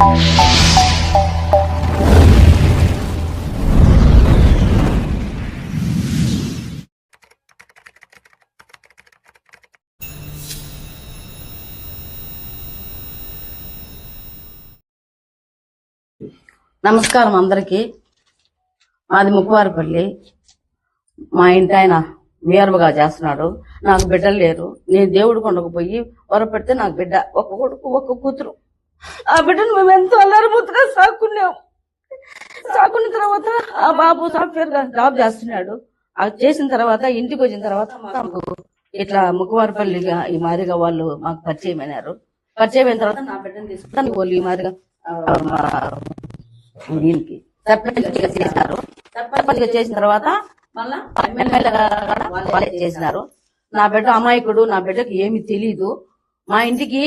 నమస్కారం అందరికి. మాది ముక్కువారిపల్లి. మా ఇంటి ఆయన వీరవగా చేస్తున్నాడు. నాకు బిడ్డలు లేరు. నేను దేవుడు కొండకు పోయి వరపెడితే నాకు బిడ్డ ఒక కొడుకు ఒక కూతురు. ఆ బిడ్డను మేము ఎంతో అల్లరిముద్దుగా సాక్కున్నాం. సాకున్న తర్వాత ఆ బాబు సాఫ్ట్వేర్ గా జాబ్ చేస్తున్నాడు. అది చేసిన తర్వాత ఇంటికి వచ్చిన తర్వాత మాకు ఇట్లా ముక్కువారిపల్లిగా ఈ మాదిరిగా వాళ్ళు మాకు పరిచయం అయినారు. పరిచయం అయిన తర్వాత నా బిడ్డను తీసుకుంటాను వాళ్ళు ఈ మాదిరిగా దీనికి సర్పంచ్ చేసినారు. సర్పంచ్ చేసిన తర్వాత మళ్ళా వాళ్ళే చేసినారు. నా బిడ్డ అమాయకుడు, నా బిడ్డకి ఏమి తెలీదు. మా ఇంటికి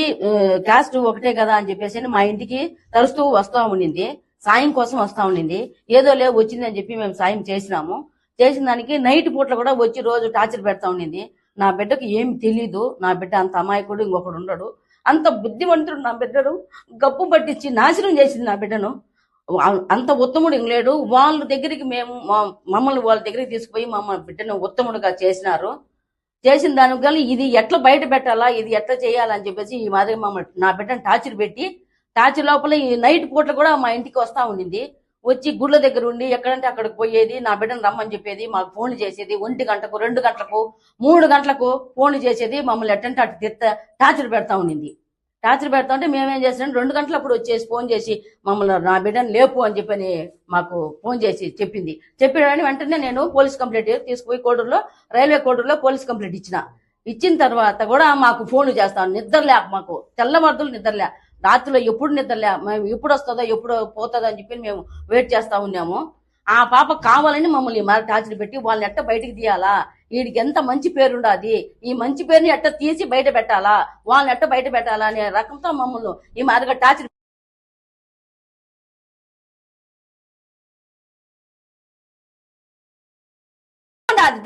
క్యాస్ట్ ఒకటే కదా అని చెప్పేసి మా ఇంటికి తరుస్తూ వస్తా ఉండింది. సాయం కోసం వస్తా ఉండింది. ఏదో లేవు వచ్చింది అని చెప్పి మేము సాయం చేసినాము. చేసిన దానికి నైట్ పూట్ల కూడా వచ్చి రోజు టార్చర్ పెడతా ఉండింది. నా బిడ్డకి ఏమి తెలీదు. నా బిడ్డ అంత అమాయకుడు ఇంకొకడు ఉండడు. అంత బుద్ధివంతుడు నా బిడ్డను గప్పు పట్టించి నాశనం చేసింది నా బిడ్డను. అంత ఉత్తముడు లేడు. వాళ్ళ దగ్గరికి మేము మమ్మల్ని వాళ్ళ దగ్గరికి తీసుకుపోయి మమ్మల్ని బిడ్డను ఉత్తముడుగా చేసినారు. చేసిన దానికి కానీ ఇది ఎట్లా బయట పెట్టాలా, ఇది ఎట్లా చేయాలని చెప్పేసి ఈ మాదిరి మమ్మల్ని నా బిడ్డను టార్చర్ పెట్టి టార్చర్ లోపల ఈ నైట్ పూట్ల కూడా మా ఇంటికి వస్తా ఉండింది. వచ్చి గుళ్ళ దగ్గర ఉండి ఎక్కడంటే అక్కడికి పోయేది. నా బిడ్డను రమ్మని చెప్పేది. మాకు ఫోన్లు చేసేది. 1 గంటకు 2 గంటలకు 3 గంటలకు ఫోన్లు చేసేది. మమ్మల్ని ఎట్టంటే అటు టార్చర్ పెడతా ఉండింది. టార్చర్ పెడతా ఉంటే మేమేం చేస్తాం 2 గంటలు అప్పుడు వచ్చేసి ఫోన్ చేసి మమ్మల్ని నా బిడ్డను లేపు అని చెప్పని మాకు ఫోన్ చేసి చెప్పింది. చెప్పిన వెంటనే నేను పోలీస్ కంప్లైంట్ తీసుకుపోయి కోడూరులో రైల్వే కోడూరులో పోలీస్ కంప్లైంట్ ఇచ్చిన తర్వాత కూడా మాకు ఫోన్లు చేస్తాను. నిద్రలే మాకు తెల్లవారులు నిద్రలే. రాత్రిలో ఎప్పుడు నిద్రలే. మేము ఎప్పుడు వస్తుందో ఎప్పుడు పోతుందో అని చెప్పి మేము వెయిట్ చేస్తా ఉన్నాము. ఆ పాప కావాలని మమ్మల్ని మరి టార్చర్ పెట్టి వాళ్ళని ఎట్ట బయటికి తీయాలా, వీడికి ఎంత మంచి పేరు ఉండాది, ఈ మంచి పేరుని ఎట్ట తీసి బయట పెట్టాలా, వాళ్ళని ఎట్ట బయట పెట్టాలా అనే రకంతో మమ్మల్ని ఈ మాదిరిగా టార్చర్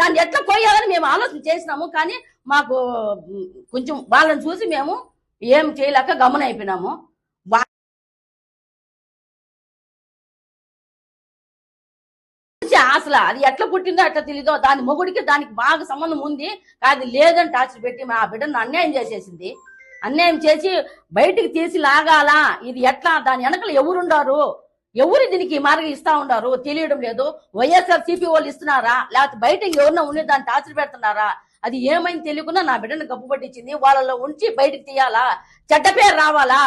దాన్ని ఎట్లా పోయాలని మేము ఆలోచన చేసినాము. కానీ మాకు కొంచెం వాళ్ళని చూసి మేము ఏం చేయలేక గమన అయిపోయినాము. అసలు అది ఎట్లా పుట్టిందో ఎట్లా తెలీదో. దాని మొగుడికి దానికి బాగా సంబంధం ఉంది. అది లేదని టార్చర్ పెట్టి మా బిడ్డను అన్యాయం చేసేసింది. అన్యాయం చేసి బయటికి తీసి లాగాలా, ఇది ఎట్లా, దాని వెనకలు ఎవరుండారు, ఎవరు దీనికి మార్గం ఇస్తా ఉండారు తెలియడం లేదు. వైఎస్ఆర్ సిపి వాళ్ళు ఇస్తున్నారా, లేకపోతే బయటకి ఎవరన్నా ఉండి దాన్ని టార్చర్ పెడుతున్నారా, అది ఏమైంది తెలియకుండా నా బిడ్డను గప్పు పట్టించింది. వాళ్ళలో ఉంచి బయటకు తీయాలా, చెడ్డ పేరు రావాలా,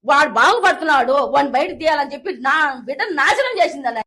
వాడు బాగుపడుతున్నాడు వాడిని బయటకు తీయాలని చెప్పి నా బిడ్డను నాశనం చేసింది.